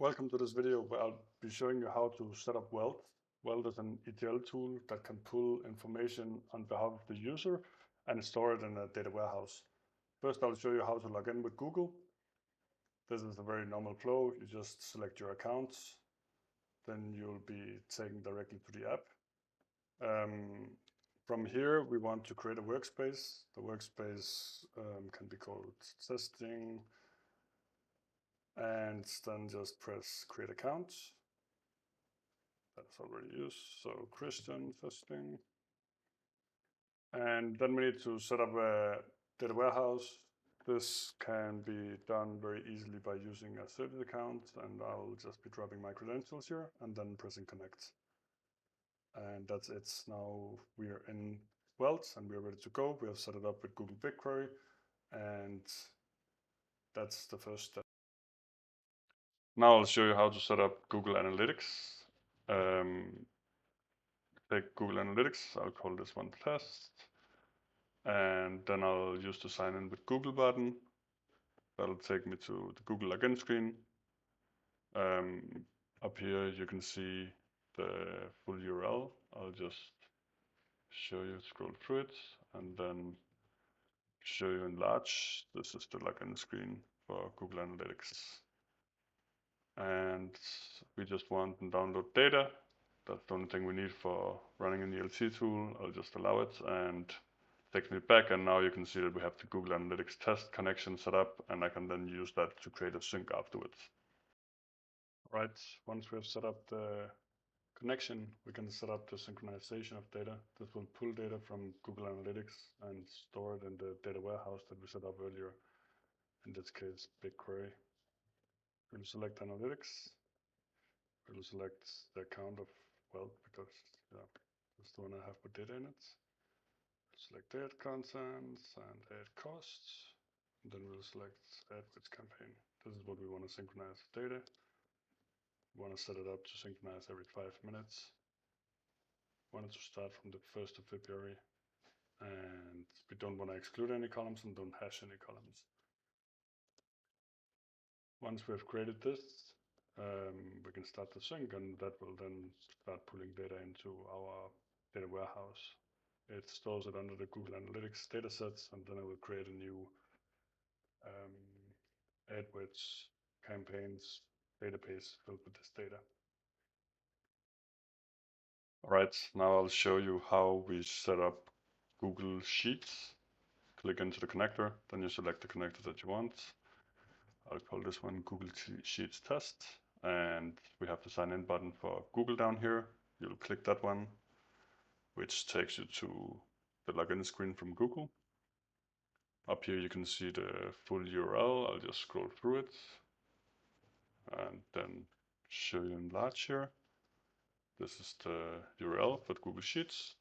Welcome to this video where I'll be showing you how to set up Weld. Weld is an ETL tool that can pull information on behalf of the user and store it in a data warehouse. First, I'll show you how to log in with Google. This is a very normal flow. You just select your accounts, then you'll be taken directly to the app. From here, we want to create a workspace. The workspace can be called testing, and then just press create account. That's already used. So Christian testing. And then we need to set up a data warehouse. This can be done very easily by using a service account, and I'll just be dropping my credentials here and then pressing connect. And that's it. Now we are in Weld and we're ready to go. We have set it up with Google BigQuery, and that's the first step. Now I'll show you how to set up Google Analytics. Take Google Analytics, I'll call this one test. And then I'll use the sign in with Google button. That'll take me to the Google login screen. Up here you can see the full URL. I'll just show you, scroll through it, and then show you in large. This is the login screen for Google Analytics. And we just want to download data. That's the only thing we need for running an ELT tool. I'll just allow it and takes me back, and now you can see that we have the Google Analytics test connection set up, and I can then use that to create a sync afterwards. Right, once we have set up the connection, we can set up the synchronization of data. This will pull data from Google Analytics and store it in the data warehouse that we set up earlier. In this case, BigQuery. We'll select Analytics. We'll select the account of Weld because that's the one I have with data in it. Select add contents and add costs. And then we'll select add which campaign. This is what we want to synchronize data. We want to set it up to synchronize every 5 minutes. We want it to start from the 1st of February. And we don't want to exclude any columns and don't hash any columns. Once we have created this, we can start the sync, and that will then start pulling data into our data warehouse. It stores it under the Google Analytics datasets, and then it will create a new AdWords campaigns database filled with this data. All right, now I'll show you how we set up Google Sheets. Click into the connector, then you select the connector that you want. I'll call this one Google Sheets Test, and we have the sign in button for Google down here. You'll click that one, which takes you to the login screen from Google. Up here you can see the full URL. I'll just scroll through it and then show you in large here. This is the URL for Google Sheets,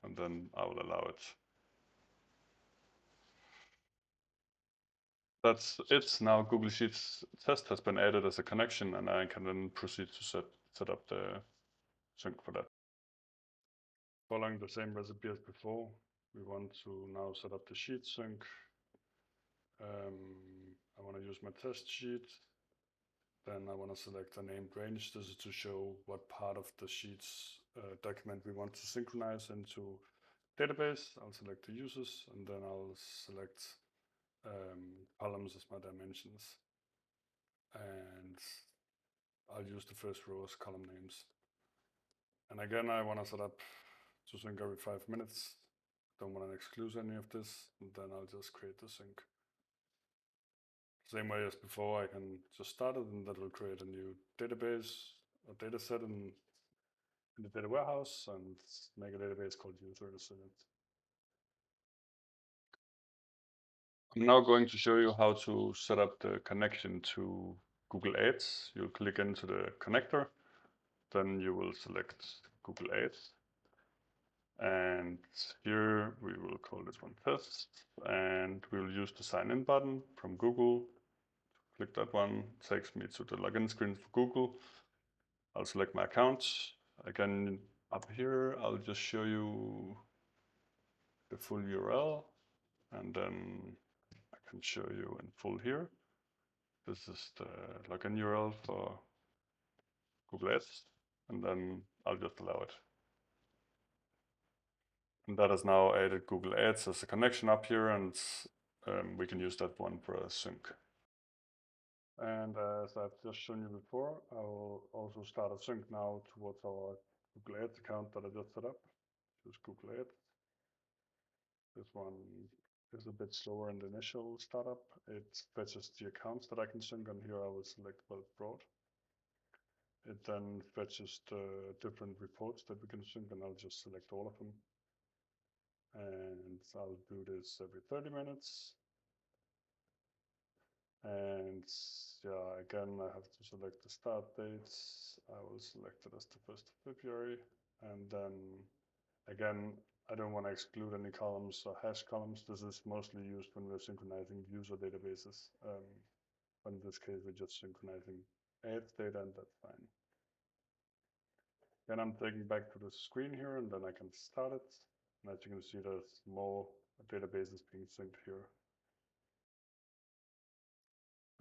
and then I will allow it. That's it. Now Google Sheets test has been added as a connection, and I can then proceed to set up the sync for that. Following the same recipe as before, we want to now set up the sheet sync. I want to use my test sheet. Then I want to select a named range. This is to show what part of the sheets document we want to synchronize into database. I'll select the users, and then I'll select columns as my dimensions. And I'll use the first row as column names. And again, I want to set up to sync every 5 minutes. Don't want to exclude any of this, and then I'll just create the sync. Same way as before, I can just start it, and that will create a new database, a data set in the data warehouse, and make a database called users in it. I'm now going to show you how to set up the connection to Google Ads. You'll click into the connector, then you will select Google Ads. And here we will call this one test, and we will use the sign in button from Google. Click that one, takes me to the login screen for Google. I'll select my account. Again, up here, I'll just show you the full URL, and then I can show you in full here. This is the login URL for Google Ads, and then I'll just allow it. And that has now added Google Ads as a connection up here, and we can use that one for a sync. And as I've just shown you before, I will also start a sync now towards our Google Ads account that I just set up. Choose Google Ads. This one is a bit slower in the initial startup. It fetches the accounts that I can sync, and here I will select Weld Broad. It then fetches the different reports that we can sync, and I'll just select all of them. And I'll do this every 30 minutes. And yeah, again, I have to select the start dates. I will select it as the 1st of February. And then again, I don't want to exclude any columns or hash columns. This is mostly used when we're synchronizing user databases. But in this case, we're just synchronizing ads data, and that's fine. Then I'm taking back to the screen here, and then I can start it. And as you can see, there's more databases being synced here.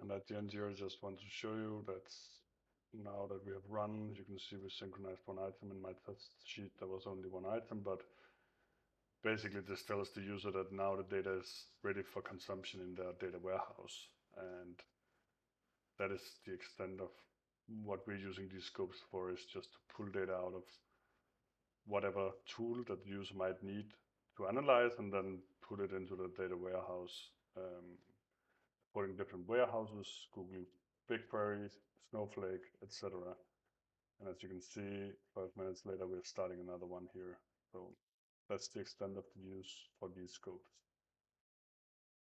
And at the end here, I just want to show you that now that we have run, you can see we synchronized one item. In my test sheet, there was only one item, but basically this tells the user that now the data is ready for consumption in their data warehouse. And that is the extent of what we're using these scopes for, is just to pull data out of whatever tool that the user might need to analyze, and then put it into the data warehouse, supporting different warehouses, Google BigQuery, Snowflake, etc. And as you can see, 5 minutes later, we're starting another one here. So that's the extent of the use for these scopes.